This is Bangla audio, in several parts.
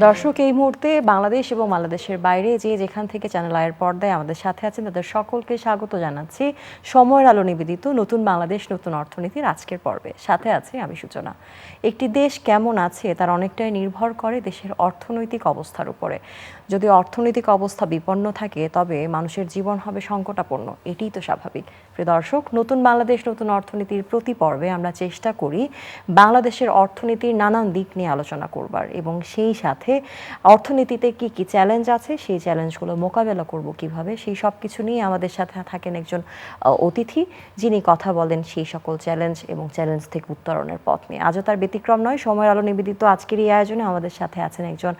দর্শক, এই মুহূর্তে বাংলাদেশ এবং বাংলাদেশের বাইরে যে যেখান থেকে চ্যানেল আয়ের পর্দায় আমাদের সাথে আছেন তাদের সকলকে স্বাগত জানাচ্ছি সময়ের আলো নিবেদিত নতুন বাংলাদেশ নতুন অর্থনীতির আজকের পর্বে। সাথে আছে আমি সূচনা। একটি দেশ কেমন আছে তার অনেকটাই নির্ভর করে দেশের অর্থনৈতিক অবস্থার উপরে। যদি অর্থনৈতিক অবস্থা বিপন্ন থাকে তবে মানুষের জীবন হবে সংকটাপন্ন, এটিই তো স্বাভাবিক। প্রিয় দর্শক, নতুন বাংলাদেশ নতুন অর্থনীতির প্রতি পর্বে আমরা চেষ্টা করি বাংলাদেশের অর্থনীতির নানান দিক নিয়ে আলোচনা করবার এবং সেই সাথে অর্থনীতিতে কি কি চ্যালেঞ্জ আছে সেই চ্যালেঞ্জগুলো মোকাবেলা করব কিভাবে, সেই সব কিছু নিয়ে আমাদের সাথে থাকেন একজন অতিথি যিনি কথা বলেন সেই সকল চ্যালেঞ্জ এবং চ্যালেঞ্জ থেকে উত্তরণের পথ নিয়ে। আজও তার ব্যতিক্রম নয়। সময়ের আলো নিবেদিত আজকের এই আয়োজনে আমাদের সাথে আছেন একজন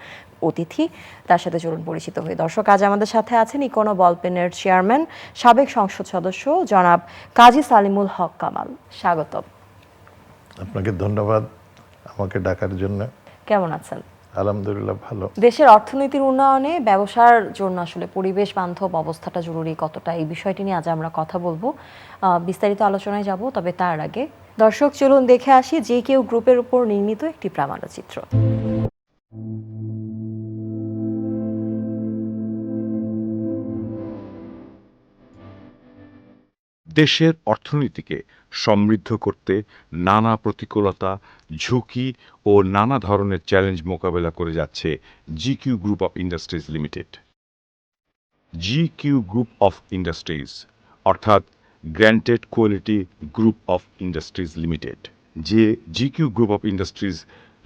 অতিথি, তার সাথে চলুন পরিচিত হয়ে। দর্শক, আজ আমাদের সাথে আছেন ইকোনো বলপেনের চেয়ারম্যান সাবেক সংসদ সদস্য জনাব কাজী সালিমুল হক কামাল। স্বাগতম। আপনাকে ধন্যবাদ আমাকে ডাকার জন্য। কেমন আছেন? আলহামদুলিল্লাহ ভালো। দেশের অর্থনীতির উন্নয়নে ব্যবসার জন্য আসলে পরিবেশ বান্ধব অবস্থাটা জরুরি কতটা, এই বিষয়টি নিয়ে আজ আমরা কথা বলবো, বিস্তারিত আলোচনায় যাব। তবে তার আগে দর্শক চলুন দেখে আসি JQ গ্রুপের উপর নির্মিত একটি প্রামাণ্যচিত্র। দেশের অর্থনীতিকে সমৃদ্ধ করতে নানা প্রতিকূলতা, ঝুঁকি ও নানা ধরনের চ্যালেঞ্জ মোকাবেলা করে যাচ্ছে GQ group of industries limited. GQ group of industries অর্থাৎ granted quality group of industries limited, যে GQ গ্রুপ অফ ইন্ডাস্ট্রিজ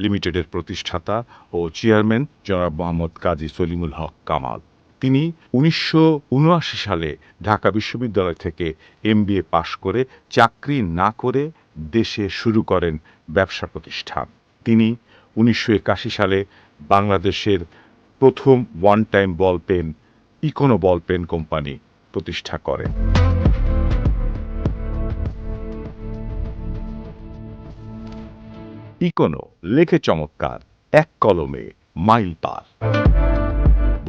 লিমিটেডের প্রতিষ্ঠাতা ও চেয়ারম্যান জনাব মোহাম্মদ কাজী সলিমুল হক কামাল। তিনি 1979 সালে ঢাকা বিশ্ববিদ্যালয় থেকে MBA পাশ করে চাকরি না করে দেশে শুরু করেন ব্যবসা প্রতিষ্ঠান। তিনি 1981 সালে বাংলাদেশের প্রথম one time ball pen Econo ball pen company প্রতিষ্ঠা করেন। ইকোনো লেখে চমৎকার, এক কলমে মাইল পার।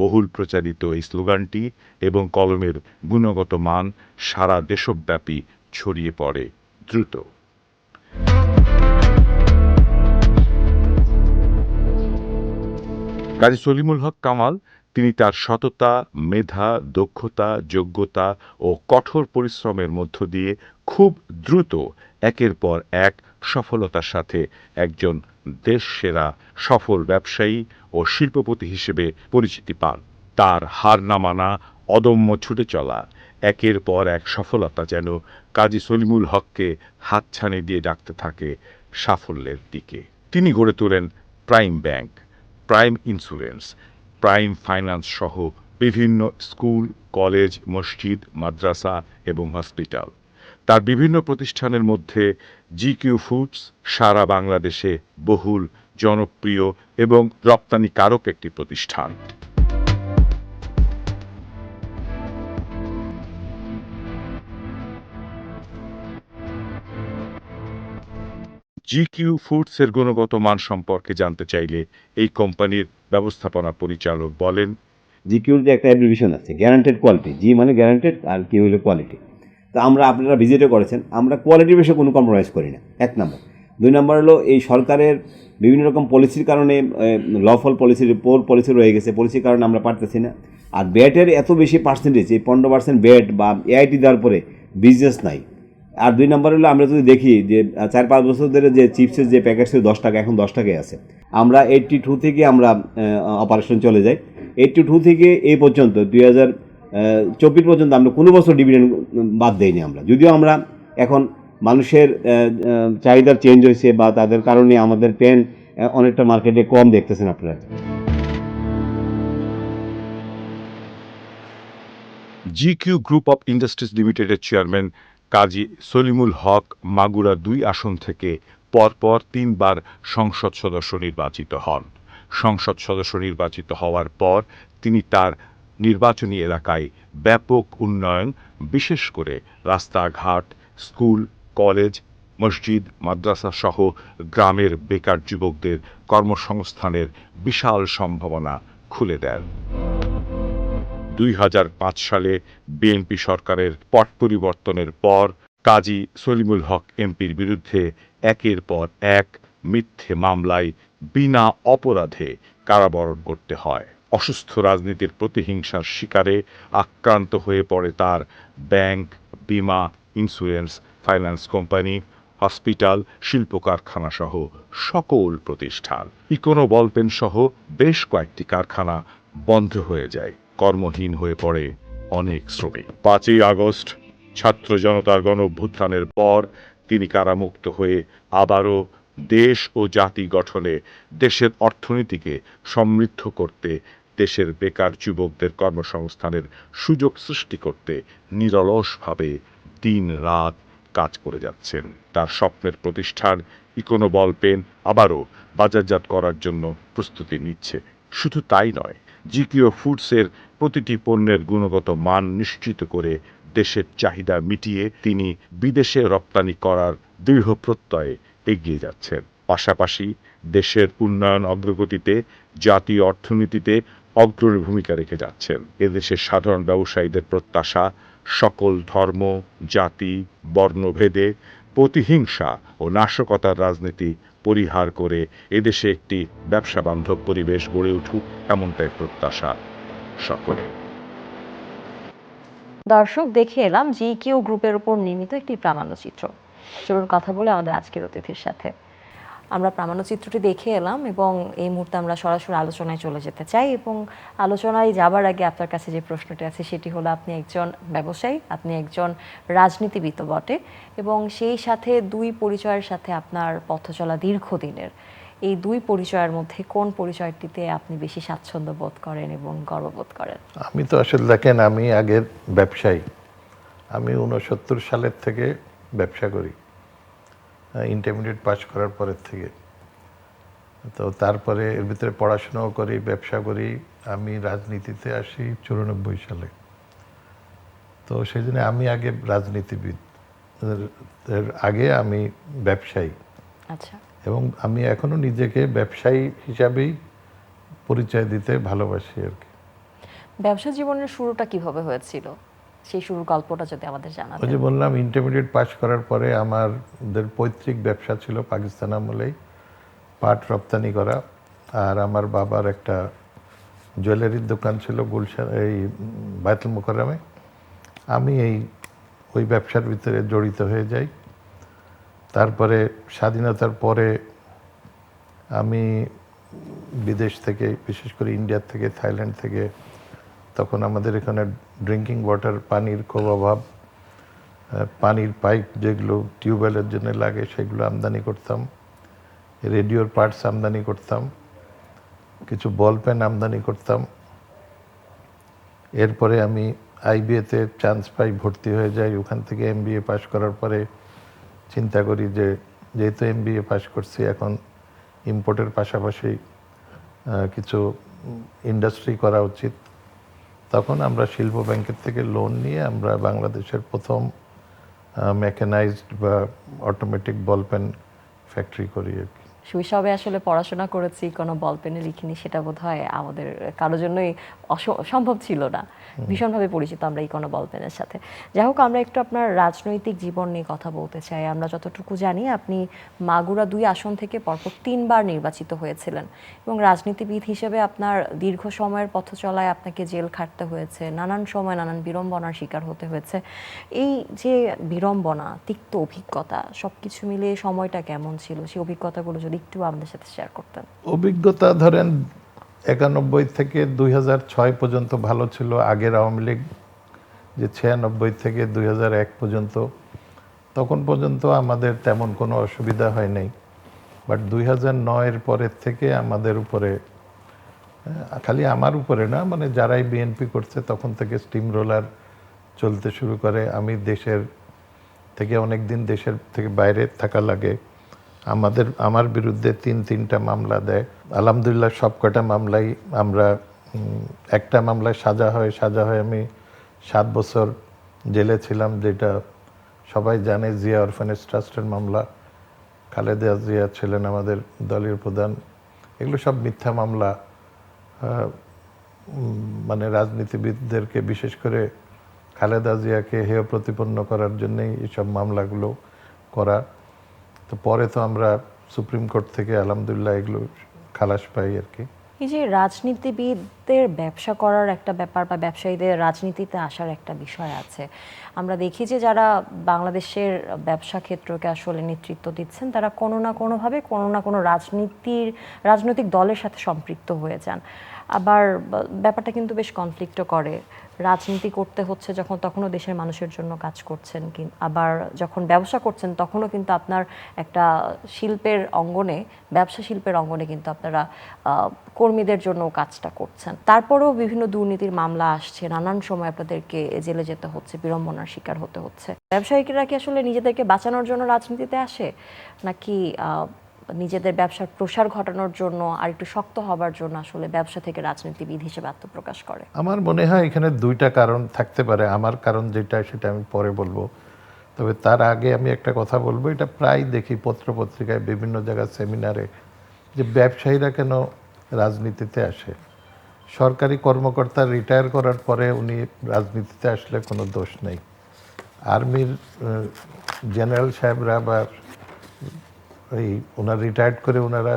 বহুল প্রচারিত এই স্লোগানটি এবং কলমের গুণগত মান সারা দেশব্যাপী ছড়িয়ে পড়ে দ্রুত। কাজী সলিমুল হক কামাল তিনি তার সততা, মেধা, দক্ষতা, যোগ্যতা ও কঠোর পরিশ্রমের মধ্য দিয়ে খুব দ্রুত একের পর এক সফলতার সাথে একজন দেশসেরা সফল ব্যবসায়ী ও শিল্পপতি হিসেবে পরিচিতি পান। তার হার না মানা, অদম্য ছুটে চলা, একের পর এক সফলতা যেন কাজী সলিমুল হককে হাতছানি দিয়ে ডাকতে থাকে সাফল্যের দিকে। তিনি গড়ে তোলেন prime bank, prime insurance, prime finance সহ বিভিন্ন স্কুল, কলেজ, মসজিদ, মাদ্রাসা এবং হসপিটাল। তার বিভিন্ন প্রতিষ্ঠানের মধ্যে GQ ফুডস সারা বাংলাদেশে বহুল জনপ্রিয় এবং রপ্তানিকারক একটি প্রতিষ্ঠান। GQ ফুডসের গুণগত মান সম্পর্কে জানতে চাইলে এই কোম্পানির ব্যবস্থাপনা পরিচালক বলেন, জিকিউর যে একটা অ্যাব্রিভিয়েশন আছে, গ্যারান্টেড কোয়ালিটি। জি মানে গ্যারান্টেড, আর কি হলো কোয়ালিটি। তো আপনারা ভিজিটও করেছেন, আমরা কোয়ালিটির বিষয়ে কোনো কম্প্রোমাইজ করি না, এক নম্বর। দুই নম্বর হলো এই সরকারের বিভিন্ন রকম পলিসির কারণে, লফল পলিসির পোর পলিসি রয়ে গেছে, পলিসির কারণে আমরা পারতেছি না। আর ব্যাটের এত বেশি পার্সেন্টেজ, এই 15% ব্যাট বা AIT দেওয়ার পরে বিজনেস নাই। আর দুই নম্বর হলো আমরা যদি দেখি যে 4-5 বছর ধরে যে চিপসের যে প্যাকেট ছিল 10 টাকা, এখন 10 টাকায় আছে। আমরা 82 থেকে আমরা অপারেশন চলে যাই। 82 থেকে এই পর্যন্ত 2024 পর্যন্ত আমরা কোনো বছর ডিভিডেন্ড বাদ দেইনি আমরা। যদিও আমরা এখন মানুষের চাহিদার চেঞ্জ হয়েছে বা তাদের কারণে আমাদের পেন অনেকটা মার্কেটে কম দেখতেছেন আপনারা। GQ গ্রুপ অফ ইন্ডাস্ট্রিজ লিমিটেডের চেয়ারম্যান কাজী সলিমুল হক মাগুরা 2 আসন থেকে পরপর 3 বার সংসদ সদস্য নির্বাচিত হন। সংসদ সদস্য নির্বাচিত হওয়ার পর তিনি তার নির্বাচনী এলাকায় ব্যাপক উন্নয়ন, বিশেষ করে রাস্তাঘাট, স্কুল, কলেজ, মসজিদ, মাদ্রাসা সহ গ্রামের বেকার যুবকদের কর্মসংস্থানের বিশাল সম্ভাবনা খুলে দেন। 2005 সালে বিএনপি সরকারের পট পরিবর্তনের পর কাজী সলিমুল হক এমপির বিরুদ্ধে একের পর এক মিথ্যে মামলায় বিনা অপরাধে কারাবরণ করতে হয়। অসুস্থ রাজনীতির প্রতিহিংসার শিকারে আক্রান্ত হয়ে পড়ে তার ব্যাংক, বিমা, ইন্স্যুরেন্স, ফাইন্যান্স কোম্পানি, হসপিটাল, শিল্প কারখানা সহ সকল প্রতিষ্ঠান। ইকোনো বলপেন সহ বেশ কয়েকটি কারখানা বন্ধ হয়ে যায়। কর্মহীন হয়ে পড়ে অনেক শ্রমিক। 5ই আগস্ট ছাত্র জনতার গণঅভ্যুত্থানের পর তিনি কারামুক্ত হয়ে আবারও দেশ ও জাতি গঠনে, দেশের অর্থনীতিকে সমৃদ্ধ করতে, দেশের বেকার যুবকদের কর্মসংস্থানের সুযোগ সৃষ্টি করতে নিরলসভাবে দিন রাত কাজ করে যাচ্ছেন। তার স্বপ্নের প্রতিষ্ঠান ইকোনো বলপেন আবারও বাজারজাত করার জন্য প্রস্তুতি নিচ্ছে। শুধু তাই নয়, জিকিও ফুডসের প্রতিটি পণ্যের গুণগত মান নিশ্চিত করে দেশের চাহিদা মিটিয়ে তিনি বিদেশে রপ্তানি করার দৃঢ় প্রত্যয়ে এগিয়ে যাচ্ছেন। পাশাপাশি দেশের উন্নয়ন অগ্রগতিতে, জাতীয় অর্থনীতিতে অগ্রণী ভূমিকা রেখে যাচ্ছেন। এদেশের সাধারণ ব্যবসায়ীদের প্রত্যাশা সকল ধর্ম, জাতি, বর্ণভেদে প্রতিহিংসা ও নাশকতার রাজনীতি পরিহার করে এদেশে একটি ব্যবসা বান্ধব পরিবেশ গড়ে উঠুক, এমনটাই প্রত্যাশা সকলে। দর্শক, দেখে এলাম জিকিউ গ্রুপের উপর নির্মিত একটি প্রামাণ্যচিত্র। চলুন কথা বলে আমাদের আজকের অতিথির সাথে। আমরা প্রামাণ্যচিত্রটি দেখে এলাম এবং এই মুহূর্তে আমরা সরাসরি আলোচনায় চলে যেতে চাই, এবং আলোচনায় যাবার আগে আপনার কাছে যে প্রশ্নটি আছে সেটি হলো, আপনি একজন ব্যবসায়ী, আপনি একজন রাজনীতিবিদ বটে, এবং সেই সাথে দুই পরিচয়ের সাথে আপনার পথ চলা দীর্ঘদিনের। এই দুই পরিচয়ের মধ্যে কোন পরিচয়টিতে আপনি বেশি স্বাচ্ছন্দ্য বোধ করেন এবং গর্ববোধ করেন? আমি তো আসলে দেখেন, আমি আগের ব্যবসায়ী। আমি 69 সালের থেকে ব্যবসা করি, ইন্টারমিডিয়েট পাস করার পরের থেকে। তো তারপরে এর ভিতরে পড়াশোনাও করি, ব্যবসা করি। আমি রাজনীতিতে আসি 94 সালে। তো সেই জন্য আমি আগে রাজনীতিবিদ, এর আগে আমি ব্যবসায়ী। আচ্ছা, এবং আমি এখনো নিজেকে ব্যবসায়ী হিসাবেই পরিচয় দিতে ভালোবাসি আর কি। ব্যবসা জীবনের শুরুটা কিভাবে হয়েছিল, সেই শুরুর গল্পটা যদি আমাদের ওই জানাতেন। যে বললাম, ইন্টারমিডিয়েট পাস করার পরে আমাদের পৈতৃক ব্যবসা ছিল পাকিস্তান আমলেই পাট রপ্তানি করা। আর আমার বাবার একটা জুয়েলারির দোকান ছিল গুলশান, এই বায়তুল মোকাররমে। আমি ওই ব্যবসার ভিতরে জড়িত হয়ে যাই। তারপরে স্বাধীনতার পরে আমি বিদেশ থেকে, বিশেষ করে ইন্ডিয়া থেকে, থাইল্যান্ড থেকে, তখন আমাদের এখানে ড্রিঙ্কিং ওয়াটার, পানির খুব অভাব। পানির পাইপ যেগুলো টিউবওয়েলের জন্য লাগে সেগুলো আমদানি করতাম, রেডিওর পার্টস আমদানি করতাম, কিছু বল পেন আমদানি করতাম। এরপরে আমি আইবিএতে চান্স পাই, ভর্তি হয়ে যাই। ওখান থেকে এমবিএ পাশ করার পরে চিন্তা করি যে যেহেতু এমবিএ পাশ করছি, এখন ইম্পোর্টের পাশাপাশি কিছু ইন্ডাস্ট্রি করা উচিত। তখন আমরা শিল্প ব্যাংকের থেকে লোন নিয়ে আমরা বাংলাদেশের প্রথম মেকানাইজড বা অটোমেটিক বল পেন ফ্যাক্টরি করি আর কি। শৈশবে আসলে পড়াশোনা করেছি, কোনো বল পেনে লিখিনি, সেটা বোধহয় আমাদের কারোর জন্যই সম্ভব ছিল না। ভীষণভাবে পরিচিত আমরা এই কোনো বল পেনের সাথে। যাই হোক, আমরা একটু আপনার রাজনৈতিক জীবন নিয়ে কথা বলতে চাই। আমরা যতটুকু জানি, আপনি মাগুরা 2 আসন থেকে পরপর 3 বার নির্বাচিত হয়েছিলেন, এবং রাজনীতিবিদ হিসেবে আপনার দীর্ঘ সময়ের পথ চলায় আপনাকে জেল খাটতে হয়েছে, নানান সময় নানান বিড়ম্বনার শিকার হতে হয়েছে। এই যে বিড়ম্বনা, তিক্ত অভিজ্ঞতা, সব কিছু মিলিয়ে সময়টা কেমন ছিল, সেই অভিজ্ঞতাগুলো যদি একটু আমাদের সাথে শেয়ার করতেন। অভিজ্ঞতা ধরেন 91 থেকে 2006 পর্যন্ত ভালো ছিল। আগের আওয়ামী লীগ যে 96 থেকে 2001 পর্যন্ত, তখন পর্যন্ত আমাদের তেমন কোনো অসুবিধা হয় নাই। বাট 2009-এর পরের থেকে আমাদের উপরে, খালি আমার উপরে না, মানে যারাই বিএনপি করছে তখন থেকে স্টিম রোলার চলতে শুরু করে। আমি দেশের থেকে অনেক দিন দেশের থেকে বাইরে থাকা লাগে। আমার বিরুদ্ধে 3টা মামলা দেয়। আলহামদুলিল্লাহ সব কটা মামলাই আমরা, একটা মামলায় সাজা হয় আমি 7 বছর জেলে ছিলাম, যেটা সবাই জানে, জিয়া অরফানেজ ট্রাস্টের মামলা। খালেদা জিয়া ছিলেন আমাদের দলের প্রধান। এগুলো সব মিথ্যা মামলা। মানে রাজনীতিবিদদেরকে, বিশেষ করে খালেদা জিয়াকে হেয় প্রতিপন্ন করার জন্যই এইসব মামলাগুলো করা। তো পরে তো আমরা সুপ্রিম কোর্ট থেকে আলহামদুলিল্লাহ এগুলো খালাস পাই আর কি। এই যে রাজনীতিবিদদের ব্যবসা করার একটা ব্যাপার বা ব্যবসায়ীদের রাজনীতিতে আসার একটা বিষয় আছে, আমরা দেখি যে যারা বাংলাদেশের ব্যবসা ক্ষেত্রকে আসলে নেতৃত্ব দিচ্ছেন তারা কোনো না কোনোভাবে কোনো না কোনো রাজনৈতিক দলের সাথে সম্পৃক্ত হয়ে যান। আবার ব্যাপারটা কিন্তু বেশ কনফ্লিক্টও করে। রাজনীতি করতে হচ্ছে যখন, তখনও দেশের মানুষের জন্য কাজ করছেন, আবার যখন ব্যবসা করছেন তখনও কিন্তু আপনার একটা শিল্পের অঙ্গনে, ব্যবসা শিল্পের অঙ্গনে কিন্তু আপনারা কর্মীদের জন্য কাজটা করছেন। তারপরেও বিভিন্ন দুর্নীতির মামলা আসছে, নানান সময় আপনাদেরকে জেলে যেতে হচ্ছে, বিড়ম্বনার শিকার হতে হচ্ছে। ব্যবসায়ীরা কি আসলে নিজেদেরকে বাঁচানোর জন্য রাজনীতিতে আসে, নাকি নিজেদের ব্যবসার প্রসার ঘটানোর জন্য আর একটু শক্ত হবার জন্য আসলে ব্যবসা থেকে রাজনীতিবিদ হিসেবে আত্মপ্রকাশ করে? আমার মনে হয় এখানে দুইটা কারণ থাকতে পারে। আমার কারণ যেটা সেটা আমি পরে বলবো, তবে তার আগে আমি একটা কথা বলবো। এটা প্রায় দেখি পত্রপত্রিকায়, বিভিন্ন জায়গায়, সেমিনারে, যে ব্যবসায়ীরা কেন রাজনীতিতে আসে। সরকারি কর্মকর্তা রিটায়ার করার পরে উনি রাজনীতিতে আসলে কোনো দোষ নেই। আর্মির জেনারেল সাহেবরা বা এই ওনার রিটায়ার্ড করে ওনারা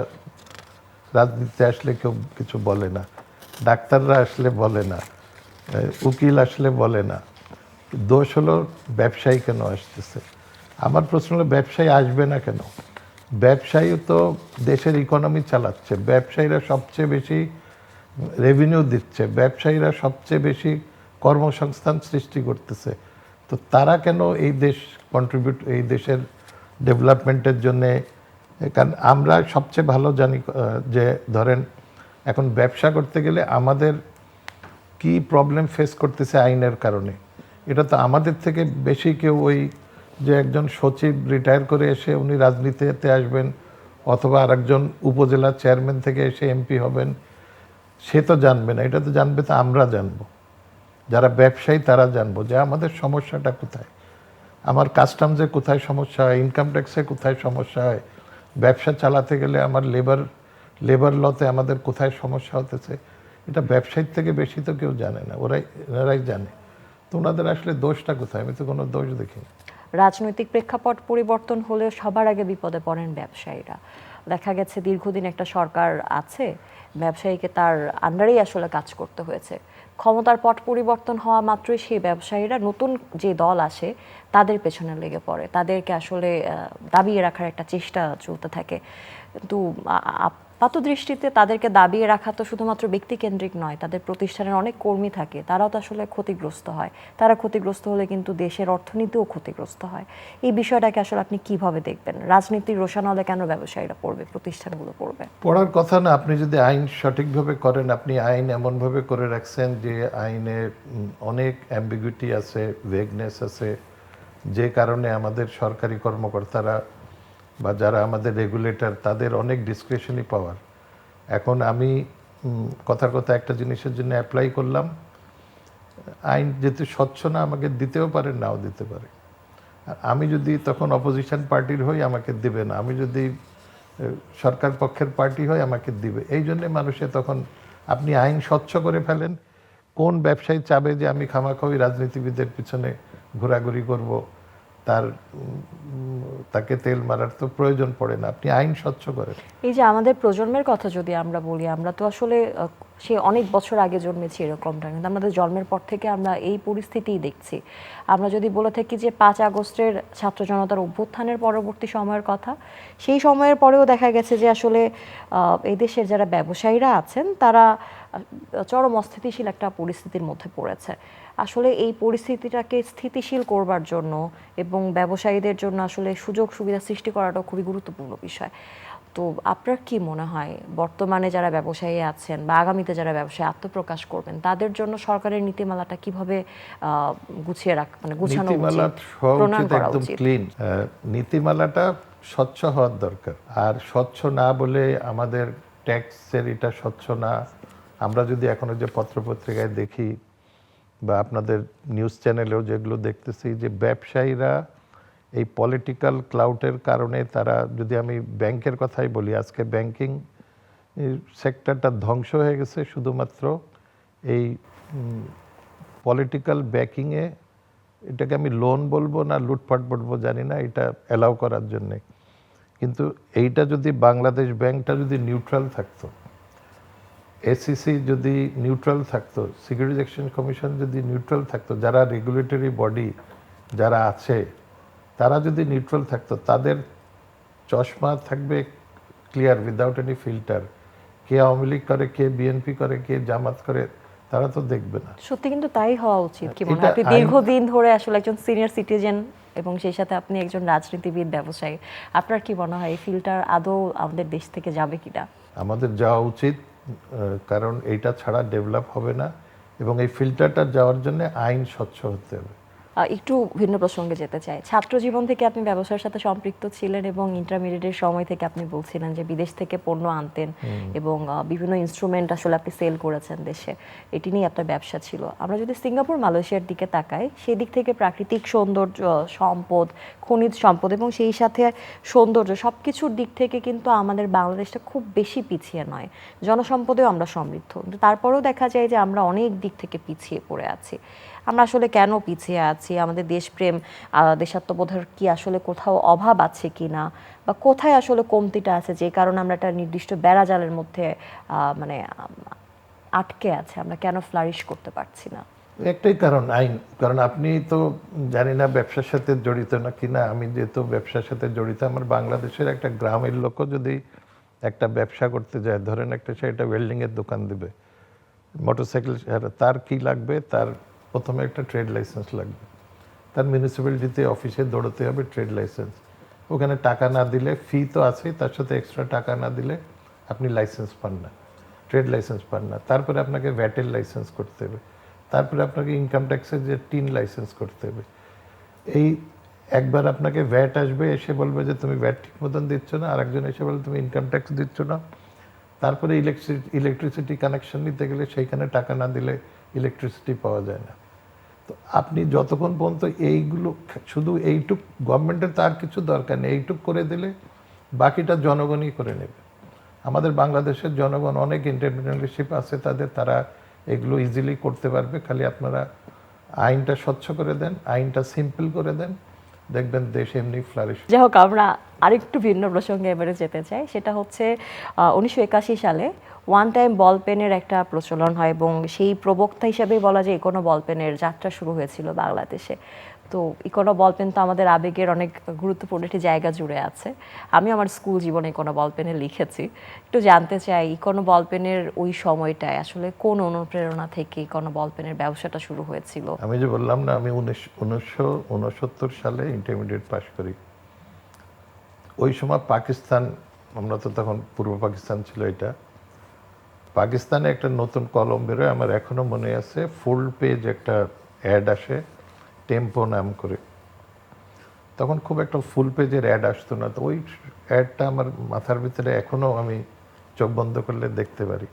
রাজনীতিতে আসলে কেউ কিছু বলে না, ডাক্তাররা আসলে বলে না, উকিল আসলে বলে না। দোষ হলো ব্যবসায়ী কেন আসতেছে। আমার প্রশ্ন হলো ব্যবসায়ী আসবে না কেন? ব্যবসায়ী তো দেশের ইকোনমি চালাচ্ছে, ব্যবসায়ীরা সবচেয়ে বেশি রেভিনিউ দিচ্ছে, ব্যবসায়ীরা সবচেয়ে বেশি কর্মসংস্থান সৃষ্টি করতেছে। তো তারা কেন এই এই দেশের ডেভেলপমেন্টের জন্যে? কারণ আমরা সবচেয়ে ভালো জানি যে ধরেন এখন ব্যবসা করতে গেলে আমাদের কি প্রবলেম ফেস করতেছে আইনের কারণে। এটা তো আমাদের থেকে বেশি কেউ, ওই যে একজন সচিব রিটায়ার করে এসে উনি রাজনীতিতে আসবেন, অথবা আরেকজন উপজেলা চেয়ারম্যান থেকে এসে এমপি হবেন, সে তো জানবে না। এটা তো জানবে তো আমরা জানবো, যারা ব্যবসায়ী তারা জানবো যে আমাদের সমস্যাটা কোথায়, আমার কাস্টমসে কোথায় সমস্যা হয়, ইনকাম ট্যাক্সে কোথায় সমস্যা হয়, ব্যবসা চালাতে গেলে আমার লেবার লতে আমাদের কোথায় সমস্যা হতেছে। এটা ব্যবসায়ীর থেকে বেশি তো কেউ জানে না, এনারাই জানে। তো ওনাদের আসলে দোষটা কোথায়? আমি তো কোনো দোষ দেখিনি। রাজনৈতিক প্রেক্ষাপট পরিবর্তন হলেও সবার আগে বিপদে পড়েন ব্যবসায়ীরা। দেখা গেছে দীর্ঘদিন একটা সরকার আছে, ব্যবসায়ীকে তার আন্ডারেই আসলে কাজ করতে হয়েছে। ক্ষমতার পট পরিবর্তন হওয়া মাত্রই সেই ব্যবসায়ীরা নতুন যে দল আসে তাদের পেছনে লেগে পড়ে, তাদেরকে আসলে দাবিয়ে রাখার একটা চেষ্টা চলতে থাকে। কিন্তু আপাত দৃষ্টিতে তাদেরকে দাবিয়ে রাখা তো শুধুমাত্র ব্যক্তিকেন্দ্রিক নয়, তাদের প্রতিষ্ঠানের অনেক কর্মী থাকে, তারাও তো আসলে ক্ষতিগ্রস্ত হয়। তারা ক্ষতিগ্রস্ত হলে কিন্তু দেশের অর্থনীতিও ক্ষতিগ্রস্ত হয়। এই বিষয়টাকে আসলে আপনি কিভাবে দেখবেন? রাজনীতির রোষানলে কেন ব্যবসায়ীরা পড়বে, প্রতিষ্ঠানগুলো পড়বে? পড়ার কথা না। আপনি যদি আইন সঠিকভাবে করেন, আপনি আইন এমনভাবে করে রাখছেন যে আইনে অনেক অ্যাম্বিগুইটি আছে, ভেগনেস আছে, যে কারণে আমাদের সরকারি কর্মকর্তারা বা যারা আমাদের রেগুলেটর তাদের অনেক ডিসক্রিশনারি পাওয়ার। এখন আমি কথার কথা একটা জিনিসের জন্য অ্যাপ্লাই করলাম, আইন যেহেতু স্বচ্ছ না, আমাকে দিতেও পারে, নাও দিতে পারে। আর আমি যদি তখন অপোজিশন পার্টির হই, আমাকে দিবে না। আমি যদি সরকার পক্ষের পার্টি হয়, আমাকে দিবে। এই জন্যে মানুষে তখন, আপনি আইন স্বচ্ছ করে ফেলেন, কোন ব্যবসায়ী চাবে যে আমি খামাখা ওই রাজনীতিবিদের পিছনে ঘোরাঘুরি করব? তাকে তেল মারার তো প্রয়োজন পড়ে না। আপনি আইন স্বচ্ছ করেন। এই যে আমাদের প্রজন্মের কথা যদি আমরা বলি, আমরা তো আসলে সে অনেক বছর আগে জন্মেছি এরকমটা, কিন্তু আমাদের জন্মের পর থেকে আমরা এই পরিস্থিতিই দেখছি। আমরা যদি বলে থাকি যে ৫ আগস্টের ছাত্র জনতার অভ্যুত্থানের পরবর্তী সময়ের কথা, সেই সময়ের পরেও দেখা গেছে যে আসলে এই দেশের যারা ব্যবসায়ীরা আছেন তারা চরম অস্থিতিশীল একটা পরিস্থিতির মধ্যে পড়েছে। আসলে এই পরিস্থিতিটাকে স্থিতিশীল করবার জন্য এবং ব্যবসায়ীদের জন্য আসলে সুযোগ সুবিধা সৃষ্টি করাটাও খুবই গুরুত্বপূর্ণ বিষয়। তো আপনার কি মনে হয় বর্তমানে যারা ব্যবসায়ী আছেন বা আগামীতে যারা ব্যবসায় আত্মপ্রকাশ করবেন তাদের জন্য সরকারের নীতিমালাটা কিভাবে গুছিয়ে মানে গুছানো নীতিমালা উচিত, হওয়া প্রণয়ন উচিত করা একদম উচিত? ক্লিন। নীতিমালাটা স্বচ্ছ হওয়ার দরকার। আর স্বচ্ছ না বলে আমাদের ট্যাক্সের এটা স্বচ্ছ না। আমরা যদি এখনো যে পত্রপত্রিকায় দেখি বা আপনাদের নিউজ চ্যানেলেও যেগুলো দেখতেছি, যে ব্যবসায়ীরা এই পলিটিক্যাল ক্লাউটের কারণে তারা, যদি আমি ব্যাংকের কথাই বলি, আজকে ব্যাংকিং সেক্টরটা ধ্বংস হয়ে গেছে শুধুমাত্র এই পলিটিক্যাল ব্যাকিংয়ে। এটাকে আমি লোন বলবো না লুটপাট বলবো জানি না, এটা অ্যালাউ করার জন্যে। কিন্তু এইটা যদি বাংলাদেশ ব্যাংকটা যদি নিউট্রাল থাকতো, এসিসি যদি নিউট্রাল থাকতো, সিকিউরিটিজ এক্সচেঞ্জ কমিশন যদি নিউট্রাল থাকতো, যারা রেগুলেটরি বডি যারা আছে তারা যদি নিউট্রাল থাকতো, তাদের চশমা থাকবে ক্লিয়ার উইদাউট এনি ফিল্টার। কে আওয়ামী লীগ করে, কে বিএনপি করে, কে জামাত করে, তারা তো দেখবে না। সত্যি কিন্তু তাই হওয়া উচিত। কি মনে এটা হয় আপনি আইন- দীর্ঘদিন ধরে আসলে একজন সিনিয়র সিটিজেন এবং সেই সাথে আপনি একজন রাজনীতিবিদ, ব্যবসায়ী, আপনার কি মনে হয় এই ফিল্টার আদৌ আমাদের দেশ থেকে যাবে কিনা? আমাদের যাওয়া উচিত, কারণ এইটা ছাড়া ডেভেলপ হবে না, এবং এই ফিল্টারটা যাওয়ার জন্য আইন স্বচ্ছ হতে হবে। একটু ভিন্ন প্রসঙ্গে যেতে চাই। ছাত্র জীবন থেকে আপনি ব্যবসার সাথে সম্পৃক্ত ছিলেন এবং ইন্টারমিডিয়েটের সময় থেকে আপনি বলছিলেন যে বিদেশ থেকে পণ্য আনতেন এবং বিভিন্ন ইনস্ট্রুমেন্ট আসলে আপনি সেল করেছেন দেশে, এটি নিয়ে আপনার ব্যবসা ছিল। আমরা যদি সিঙ্গাপুর মালয়েশিয়ার দিকে তাকাই, সেই দিক থেকে প্রাকৃতিক সৌন্দর্য, সম্পদ, খনিজ সম্পদ এবং সেই সাথে সৌন্দর্য সব কিছুর দিক থেকে কিন্তু আমাদের বাংলাদেশটা খুব বেশি পিছিয়ে নয়। জনসম্পদেও আমরা সমৃদ্ধ, কিন্তু তারপরেও দেখা যায় যে আমরা অনেক দিক থেকে পিছিয়ে পড়ে আছি। আমরা আসলে কেন পিছিয়ে আছি? আমাদের দেশপ্রেম, দেশাত্মবোধের কি আসলে কোথাও অভাব আছে কি না, বা কোথায় আসলে কমতিটা আছে যে কারণে আমরা একটা নির্দিষ্ট বেড়াজালের মধ্যে মানে আটকে আছে, আমরা কেন ফ্লারিশ করতে পারছি না? একটাই কারণ, আইন। কারণ আপনি তো জানি না ব্যবসার সাথে জড়িত না কিনা, আমি যেহেতু ব্যবসার সাথে জড়িত, আমার বাংলাদেশের একটা গ্রামের লোকও যদি একটা ব্যবসা করতে যায়, ধরেন একটা সে একটা ওয়েল্ডিংয়ের দোকান দেবে, মোটরসাইকেল, তার কি লাগবে? তার প্রথমে একটা ট্রেড লাইসেন্স লাগবে, তার মিউনিসিপ্যালিটিতে অফিসে দৌড়তে হবে, ট্রেড লাইসেন্স। ওখানে টাকা না দিলে, ফি তো আছেই, তার সাথে এক্সট্রা টাকা না দিলে আপনি লাইসেন্স পান না, ট্রেড লাইসেন্স পান না। তারপরে আপনাকে ভ্যাটের লাইসেন্স করতে হবে, তারপরে আপনাকে ইনকাম ট্যাক্সের যে টিন লাইসেন্স করতে হবে। এই একবার আপনাকে ভ্যাট আসবে, এসে বলবে যে তুমি ভ্যাট ঠিক মতন দিচ্ছ না, আর একজন এসে বলবে তুমি ইনকাম ট্যাক্স দিচ্ছ না। তারপরে ইলেকট্রিসিটি কানেকশন নিতে গেলে সেইখানে টাকা না দিলে ইলেকট্রিসিটি পাওয়া যায় না। তো আপনি যতক্ষণ পর্যন্ত এইগুলো, শুধু এইটুক গভর্নমেন্টের তার কিছু দরকার নেই, এইটুক করে দিলে বাকিটা জনগণই করে নেবে। আমাদের বাংলাদেশের জনগণ অনেক এন্টারপ্রেনারশিপ আছে তাদের, তারা এগুলো ইজিলি করতে পারবে। খালি আপনারা আইনটা স্বচ্ছ করে দেন, আইনটা সিম্পল করে দেন, দেখবেন দেশ এমনি ফ্লারিশ। যাই হোক, আমরা আরেকটু ভিন্ন প্রসঙ্গে এবারে যেতে চাই। সেটা হচ্ছে 1981 সালে ওয়ান টাইম বল পেনের একটা প্রচলন হয় এবং সেই প্রবক্তা হিসেবেই বলা যায় ইকোনো বল পেনের যাত্রা শুরু হয়েছিল বাংলাদেশে। তো ইকোনো বল পেন তো আমাদের আবেগের অনেক গুরুত্বপূর্ণ একটি জায়গা জুড়ে আছে। আমি আমার স্কুল জীবনে ইকোনো বল পেনে লিখেছি। একটু জানতে চাই ইকোনো বল পেনের ওই সময়টায় আসলে কোন অনুপ্রেরণা থেকে ইকোনো বল পেনের ব্যবসাটা শুরু হয়েছিল? আমি যে বললাম না, আমি 1969 সালে ইন্টারমিডিয়েট পাশ করি। ওই সময় পাকিস্তান, আমরা তো তখন পূর্ব পাকিস্তান ছিল এটা, পাকিস্তানে একটা নতুন কলম বেরোয়, আমার এখনো মনে আছে, ফুল পেজ একটা অ্যাড আসে টেম্পো নাম করে। তখন খুব একটা ফুল পেজের অ্যাড আসতো না, তো ওই অ্যাডটা আমার মাথার ভিতরে এখনো, আমি চোখ বন্ধ করলে দেখতে পারি।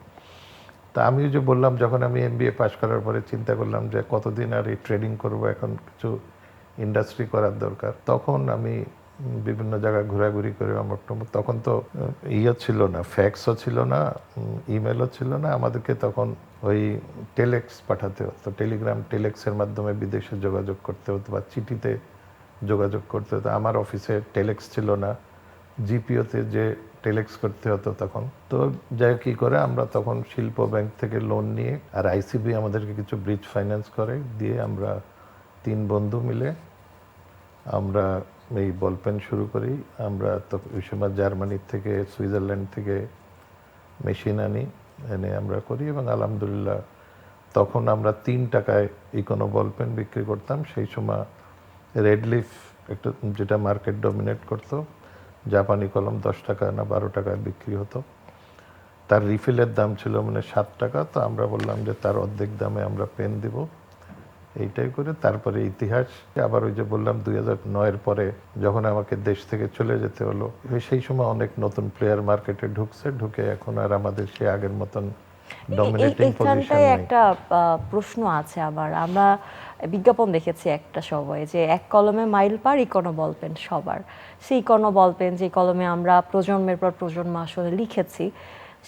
তা আমি যে বললাম, যখন আমি MBA পাশ করার পরে চিন্তা করলাম যে কতদিন আর এই ট্রেডিং করব, এখন কিছু ইন্ডাস্ট্রি করার দরকার। তখন আমি বিভিন্ন জায়গায় ঘোরাঘুরি করে, আমার তখন তো ইয়ে ছিল না, ফ্যাক্সও ছিল না, ইমেলও ছিল না, আমাদেরকে তখন ওই টেলেক্স পাঠাতে হতো, টেলিগ্রাম টেলেক্সের মাধ্যমে বিদেশে যোগাযোগ করতে হতো বা চিঠিতে যোগাযোগ করতে হতো। আমার অফিসে টেলেক্স ছিল না, জিপিওতে যে টেলেক্স করতে হতো তখন। তো যাই কী করে, আমরা তখন শিল্প ব্যাংক থেকে লোন নিয়ে, আর ICB আমাদেরকে কিছু ব্রিজ ফাইন্যান্স করে দিয়ে, আমরা 3 বন্ধু মিলে আমরা এই বল পেন শুরু করি। আমরা তো ওই সময় জার্মানি থেকে, সুইজারল্যান্ড থেকে মেশিন আনি, এনে আমরা করি, এবং আলহামদুলিল্লাহ তখন আমরা 3 টাকায় ইকোনো বল পেন বিক্রি করতাম। সেই সময় রেড লিফ একটা, যেটা মার্কেট ডমিনেট করতো, জাপানি কলম 10 টাকা না 12 টাকায় বিক্রি হতো। তার রিফিলের দাম ছিল মানে 7 টাকা। তো আমরা বললাম যে তার অর্ধেক দামে আমরা পেন দিব, এইটাই করে। তারপরে ইতিহাস আবার ওই যে বললাম 2009-এর পরে যখন আমাকে দেশ থেকে চলে যেতে হলো, সেই সময় অনেক নতুন প্লেয়ার মার্কেটে ঢুকছে, ঢুকে এখন আর আমাদের সে আগের মতন ডমিনেটিং পজিশন এইখানটায় নাই। একটা প্রশ্ন আছে আবার। আমরা বিজ্ঞাপন দেখেছি একটা সময় যে এক কলমে mile per Econo ball pen সবার। সেই ইকোনো বল পেন যে কলমে আমরা প্রজন্মের পর প্রজন্ম আসলে লিখেছি,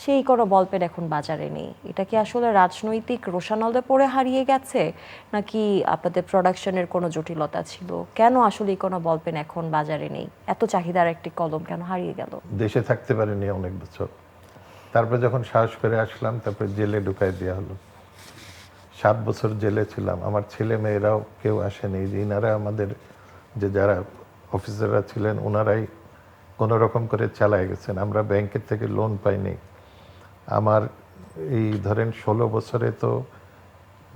সেই ইকোনো বল পেন এখন বাজারে নেই। এটা কি আসলে রাজনৈতিক রোষানলে পড়ে হারিয়ে গেছে, নাকি আপনাদের প্রোডাকশনের কোনো জটিলতা ছিল? কেন আসলে ইকোনো বল পেন এখন বাজারে নেই? এত চাহিদার একটি কলম কেন হারিয়ে গেল? দেশে থাকতে পারেনি অনেক বছর। তারপরে যখন সাহস করে আসলাম তারপরে জেলে ঢুকাই দেওয়া হলো। 7 বছর জেলে ছিলাম, আমার ছেলে মেয়েরাও কেউ আসেনি। যে ইনারা আমাদের যে যারা অফিসাররা ছিলেন ওনারাই কোনো রকম করে চালায় গেছেন। আমরা ব্যাংকের থেকে লোন পাইনি। আমার এই ধরেন 16 বছরে তো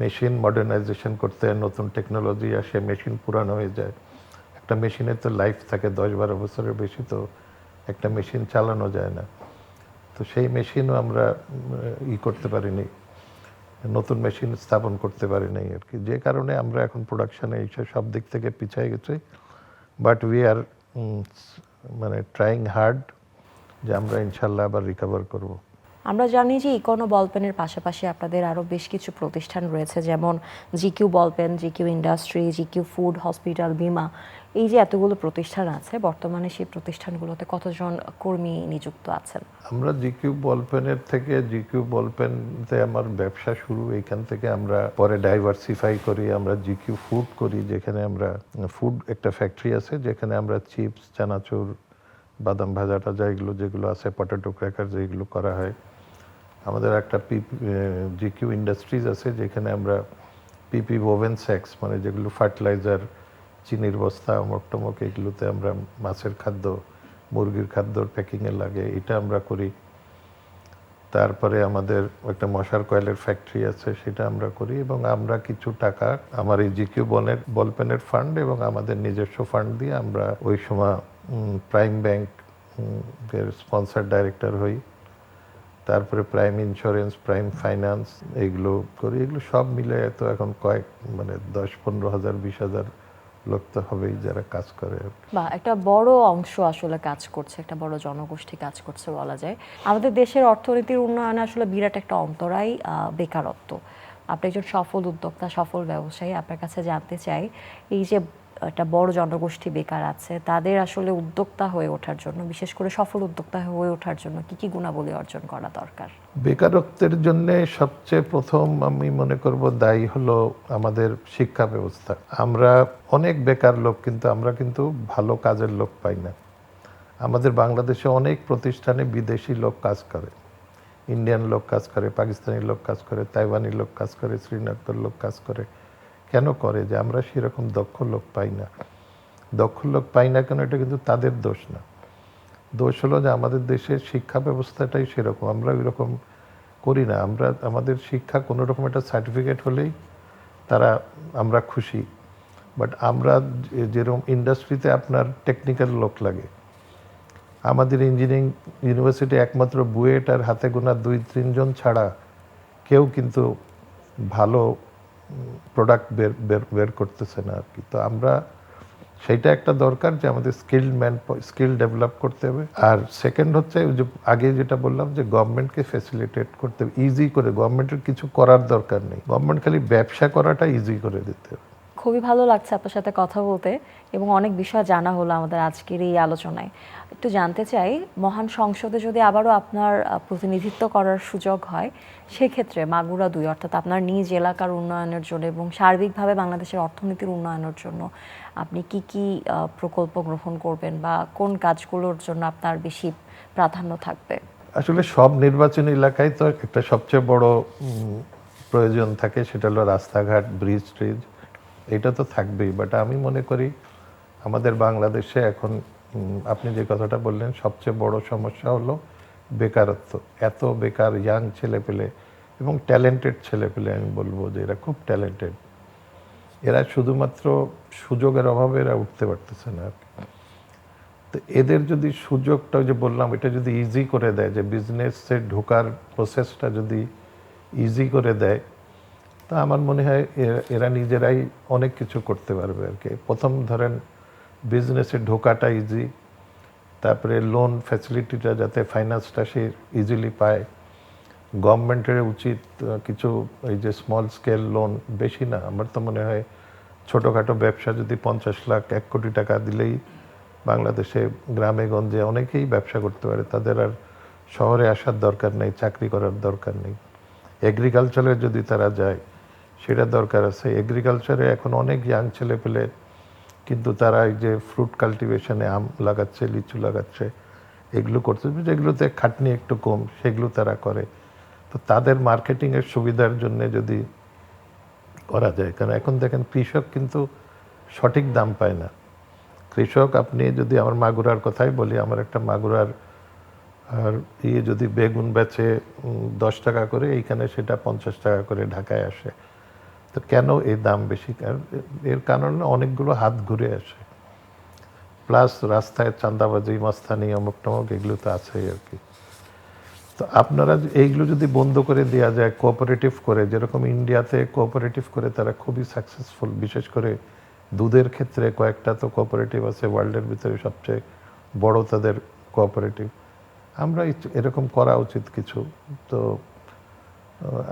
মেশিন মডার্নাইজেশন করতে নতুন টেকনোলজি আসে, মেশিন পুরানো হয়ে যায়। একটা মেশিনের তো লাইফ থাকে 10-12 বছরের বেশি, তো একটা মেশিন চালানো যায় না। তো সেই মেশিনও আমরা করতে পারিনি, নতুন মেশিন স্থাপন করতে পারি নাই আর কি, যে কারণে আমরা এখন প্রোডাকশানে এইসব সব দিক থেকে পিছিয়ে গেছি। বাট উই আর মানে ট্রাইং হার্ড যে আমরা ইনশাল্লাহ আবার রিকভার করব। আমরা জানি যে ইকোনো বলপেনের পাশাপাশি আপনাদের আরও বেশ কিছু প্রতিষ্ঠান রয়েছে, যেমন GQ ball peen, GQ industry, GQ food, hospital, বিমা। এই যে এতগুলো প্রতিষ্ঠান আছে, বর্তমানে সেই প্রতিষ্ঠানগুলোতে কতজন কর্মী নিযুক্ত আছেন? আমরা জিকিউ বলপেনের থেকে, জিকিউ বলপেনতে আমার ব্যবসা শুরু, এইখান থেকে আমরা পরে ডাইভার্সিফাই করি। আমরা জিকিউ ফুড করি, যেখানে আমরা ফুড একটা ফ্যাক্টরি আছে, যেখানে আমরা চিপস, চানাচুর, বাদাম ভাজা টাজা এগুলো যেগুলো আছে, পটেটো ক্র্যাকার যেগুলো করা হয়। আমাদের একটা জিকিউ ইন্ডাস্ট্রিজ আছে, যেখানে আমরা পিপি ওভেন স্যাক্স, মানে যেগুলো ফার্টিলাইজার, চিনির বস্তা, অমক টমক, এগুলোতে আমরা মাছের খাদ্য, মুরগির খাদ্যর প্যাকিংয়ে লাগে, এটা আমরা করি। তারপরে আমাদের একটা মশার কয়েলের ফ্যাক্টরি আছে, সেটা আমরা করি। এবং আমরা কিছু টাকা আমার এই জিকিউ বলপেনের ফান্ড এবং আমাদের নিজস্ব ফান্ড দিয়ে আমরা ওই সময় প্রাইম ব্যাংক এর স্পন্সর ডাইরেক্টর হই। তারপরে প্রাইম ইন্স্যুরেন্স, প্রাইম ফাইন্যান্স এইগুলো করি। এগুলো সব মিলে তো এখন মানে 10-15 হাজার 20 হাজার লোক তো হবেই যারা কাজ করে। বা একটা বড় অংশ আসলে কাজ করছে, একটা বড় জনগোষ্ঠী কাজ করছে বলা যায়। আমাদের দেশের অর্থনীতির উন্নয়নে আসলে বিরাট একটা অন্তরায় বেকারত্ব। আপনি একজন সফল উদ্যোক্তা, সফল ব্যবসায়ী, আপনার কাছে জানতে চাই, এই যে একটা বড় জনগোষ্ঠী বেকার আছে, তাদের আসলে উদ্যোক্তা হয়ে ওঠার জন্য, বিশেষ করে সফল উদ্যোক্তা হয়ে ওঠার জন্য কি কি গুণাবলী অর্জন করা দরকার? বেকারত্বের জন্য সবচেয়ে প্রথম আমি মনে করব দায়ী হলো আমাদের শিক্ষা ব্যবস্থা। আমরা অনেক বেকার লোক, কিন্তু আমরা কিন্তু ভালো কাজের লোক পাই না। আমাদের বাংলাদেশে অনেক প্রতিষ্ঠানে বিদেশি লোক কাজ করে, ইন্ডিয়ান লোক কাজ করে, পাকিস্তানি লোক কাজ করে, তাইওয়ানি লোক কাজ করে, শ্রীলঙ্কার লোক কাজ করে। কেন করে? যে আমরা সেরকম দক্ষ লোক পাই না। দক্ষ লোক পাই না কেন, এটা কিন্তু তাদের দোষ না। দোষ হলো যে আমাদের দেশের শিক্ষা ব্যবস্থাটাই সেরকম, আমরা ওই রকম করি না। আমাদের শিক্ষা কোনো রকম একটা সার্টিফিকেট হলেই আমরা খুশি। বাট আমরা যেরকম ইন্ডাস্ট্রিতে আপনার টেকনিক্যাল লোক লাগে, আমাদের ইঞ্জিনিয়ারিং ইউনিভার্সিটি একমাত্র বুয়েট আর হাতে গোনা 2-3 জন ছাড়া কেউ কিন্তু ভালো প্রোডাক্ট বের করতেছে না আর কি। তো আমরা সেইটা একটা দরকার যে আমাদের স্কিল ডেভেলপ করতে হবে। আর সেকেন্ড হচ্ছে যে আগে যেটা বললাম, যে গভর্নমেন্টকে ফ্যাসিলিটেট করতে হবে, ইজি করে। গভর্নমেন্টের কিছু করার দরকার নেই, গভর্নমেন্ট খালি ব্যবসা করাটা ইজি করে দিতে হবে। খুবই ভালো লাগছে আপনার সাথে কথা বলতে, এবং অনেক বিষয় জানা হলো আমাদের আজকের এই আলোচনায়। একটু জানতে চাই, মহান সংসদে যদি আবারও আপনার প্রতিনিধিত্ব করার সুযোগ হয়, সেক্ষেত্রে মাগুরা 2 অর্থাৎ আপনার নিজ এলাকার উন্নয়নের জন্য এবং সার্বিকভাবে বাংলাদেশের অর্থনীতির উন্নয়নের জন্য আপনি কি কি প্রকল্প গ্রহণ করবেন, বা কোন কাজগুলোর জন্য আপনার বেশি প্রাধান্য থাকবে? আসলে সব নির্বাচনী এলাকায় তো একটা সবচেয়ে বড় প্রয়োজন থাকে, সেটা হলো রাস্তাঘাট, ব্রিজ ট্রিজ, এটা তো থাকবেই। বাট আমি মনে করি আমাদের বাংলাদেশে এখন আপনি যে কথাটা বললেন, সবচেয়ে বড় সমস্যা হলো বেকারত্ব। এত বেকার ইয়াং ছেলেপেলে এবং ট্যালেন্টেড ছেলেপেলে, আমি বলবো যে এরা খুব ট্যালেন্টেড, এরা শুধুমাত্র সুযোগের অভাবে এরা উঠতে পারতেছে না আর কি। তো এদের যদি সুযোগটা, যে বললাম, এটা যদি ইজি করে দেয়, যে বিজনেসে ঢোকার প্রসেসটা যদি ইজি করে দেয়, তা আমার মনে হয় এরা নিজেরাই অনেক কিছু করতে পারবে আর কি। প্রথম ধরেন বিজনেসে ঢোকাটা ইজি, তারপরে লোন ফ্যাসিলিটিটা, যাতে ফাইন্যান্সটা সে ইজিলি পায়। গভর্নমেন্টের উচিত কিছু এই যে স্মল স্কেল লোন, বেশি না, আমার তো মনে হয় ছোটোখাটো ব্যবসা যদি 50 লাখ 1 কোটি টাকা দিলেই বাংলাদেশে গ্রামে গঞ্জে অনেকেই ব্যবসা করতে পারে। তাদের আর শহরে আসার দরকার নেই, চাকরি করার দরকার নেই। এগ্রিকালচারে যদি তারা যায়, সেটা দরকার আছে। এগ্রিকালচারে এখন অনেক ইয়াং ছেলে পেলে কিন্তু তারা এই যে ফ্রুট কাল্টিভেশনে আম লাগাচ্ছে, লিচু লাগাচ্ছে, এগুলো করতে, যেগুলোতে খাটনি একটু কম সেগুলো তারা করে। তো তাদের মার্কেটিংয়ের সুবিধার জন্য যদি করা যায়, কারণ এখন দেখেন কৃষক কিন্তু সঠিক দাম পায় না। কৃষক, আপনি যদি আমার মাগুরার কথাই বলি, আমার একটা মাগুরার আর যদি বেগুন বেচে 10 টাকা করে, এইখানে সেটা 50 টাকা করে ঢাকায় আসে। তো কেন এই দাম বেশি? এর কারণে অনেকগুলো হাত ঘুরে আসে, প্লাস রাস্তায় চাঁদাবাজি, মাস্তানি, অমুক টমক এগুলো তো আছেই আর কি। তো আপনারা এইগুলো যদি বন্ধ করে দেওয়া যায় কোঅপারেটিভ করে, যেরকম ইন্ডিয়াতে কোঅপারেটিভ করে তারা খুবই সাকসেসফুল, বিশেষ করে দুধের ক্ষেত্রে কয়েকটা তো কোঅপারেটিভ আছে ওয়ার্ল্ডের ভিতরে সবচেয়ে বড় তাদের কোঅপারেটিভ। আমরা এরকম করা উচিত কিছু। তো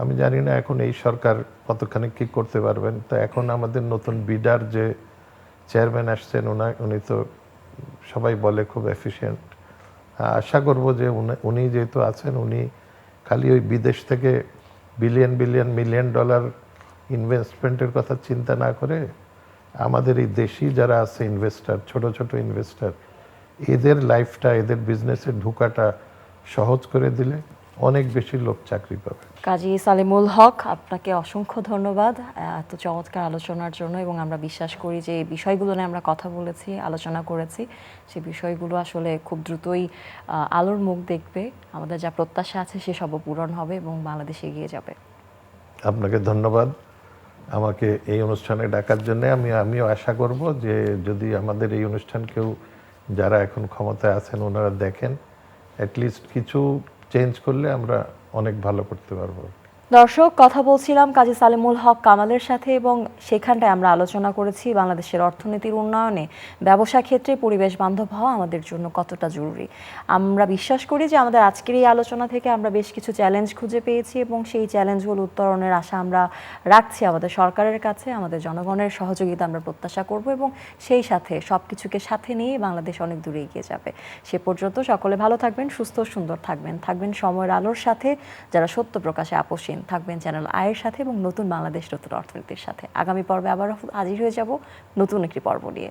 আমি জানি না এখন এই সরকার কতখানি কি করতে পারবেন। তো এখন আমাদের নতুন বিডার যে চেয়ারম্যান আসছেন, উনি তো সবাই বলে খুব এফিশিয়েন্ট। আশা করব যে উনি যেহেতু আছেন, উনি খালি ওই বিদেশ থেকে বিলিয়ন বিলিয়ন মিলিয়ন ডলার ইনভেস্টমেন্টের কথা চিন্তা না করে আমাদের এই দেশি যারা আছে ইনভেস্টার, ছোট ছোট ইনভেস্টার, এদের লাইফটা, এদের বিজনেসে ঢোকাটা সহজ করে দিলে অনেক বেশি লোক চাকরি পাবে। কাজী সালেমুল হক, আপনাকে অসংখ্য ধন্যবাদ এত চমৎকার আলোচনার জন্য, এবং আমরা বিশ্বাস করি যে এই বিষয়গুলো নিয়ে আমরা কথা বলেছি, আলোচনা করেছি, সেই বিষয়গুলো আসলে খুব দ্রুতই আলোর মুখ দেখবে। আমাদের যা প্রত্যাশা আছে সেসবও পূরণ হবে এবং বাংলাদেশ এগিয়ে যাবে। আপনাকে ধন্যবাদ আমাকে এই অনুষ্ঠানে ডাকার জন্য। আমিও আশা করব যে যদি আমাদের এই অনুষ্ঠান কেউ, যারা এখন ক্ষমতায় আছেন, ওনারা দেখেন, অ্যাটলিস্ট কিছু চেঞ্জ করলে আমরা অনেক ভালো করতে পারবো। দর্শক, কথা বলছিলাম কাজী সালেমুল হক কামালের সাথে, এবং সেখানটায় আমরা আলোচনা করেছি বাংলাদেশের অর্থনীতির উন্নয়নে ব্যবসা ক্ষেত্রে পরিবেশ বান্ধব হওয়া আমাদের জন্য কতটা জরুরি। আমরা বিশ্বাস করি যে আমাদের আজকের এই আলোচনা থেকে আমরা বেশ কিছু চ্যালেঞ্জ খুঁজে পেয়েছি, এবং সেই চ্যালেঞ্জগুলো উত্তরণের আশা আমরা রাখছি আমাদের সরকারের কাছে। আমাদের জনগণের সহযোগিতা আমরা প্রত্যাশা করব, এবং সেই সাথে সব কিছুকে সাথে নিয়ে বাংলাদেশ অনেক দূরে এগিয়ে যাবে। সে পর্যন্ত সকলে ভালো থাকবেন, সুস্থ সুন্দর থাকবেন সময়ের আলোর সাথে, যারা সত্য প্রকাশে আপোষহীন থাকবেন চ্যানেল আয়ের সাথে, এবং নতুন বাংলাদেশ নতুন অর্থনীতির সাথে। আগামী পর্বে আবার হাজির হয়ে যাব নতুন একটি পর্ব নিয়ে।